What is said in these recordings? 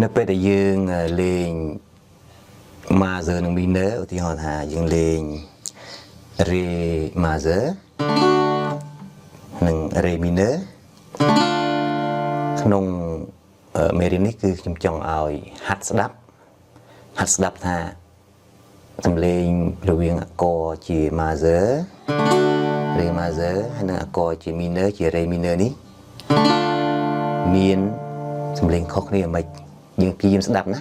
នៅពេលដែលយើងលេង major និង minor ឧទាហរណ៍ថាយើងលេង re major និង re minor ក្នុងមេរៀននេះគឺខ្ញុំចង់ឲ្យហាត់ស្ដាប់ថាសំឡេងរវាងអាក័រជា major re major ហើយនិងអាក័រជា minor ជា re minor នេះមានសំឡេងខុសគ្នាមិនយើងព្យាយាមស្ដាប់ណា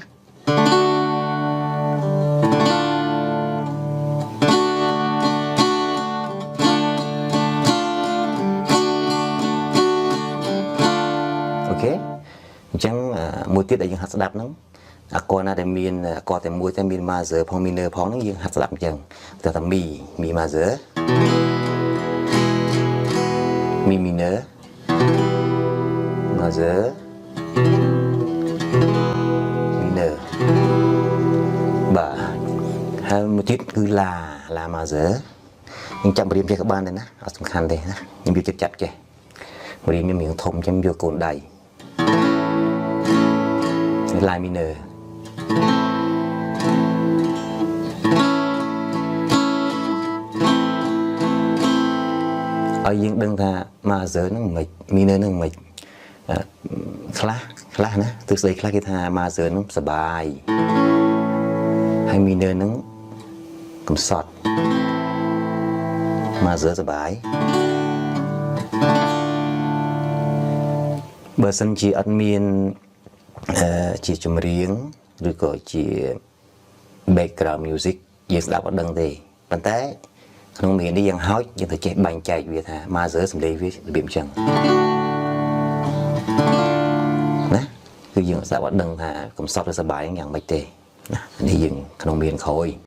អូខេអញ្ចឹងមួយទៀតដែលយើងហាត់ស្ដាប់ហ្នឹងអាក័រណាដែលមានអាក័រតែមួយតែមាន major ផង minor ផងហ្នឹងយើងហាត់ស្ដាប់អញ្ចឹងទៅថា mi major mi minor major minor បាទហើយមួយទៀតគឺ la major ខ្ញុំចាំរៀនចេះក៏បានដែរណាអត់សំខាន់ទេណាខ្ញុំយកចិត្តចាត់ចេះរៀនមានធំចាំយកកូនដៃ la minor ឲ្យយើងដឹងថា major ហ្នឹងមិន minor ហ្នឹងមិនខ្លះណាទស្សនៈខ្លះគេថា major ហ្នឹងសបាយហើយ minor ហ្នឹងកំសត់ major សបាយបើសិនជាអត់មានជាចម្រៀងឬក៏ជា background music យើងស្ដាប់អត់ដឹងទេប៉ុន្តែក្នុងមេរៀននេះយ៉ាងហោចយើងត្រូវចេះបែងចែកវាថា major សំឡេងវារបៀបអញ្ចឹងណាគឺយើងស្ដាប់អត់ដឹងថាកំសត់ឬសប្បាយយ៉ាងម៉េចទេណានេះយើងក្នុងមេរៀនក្រោយ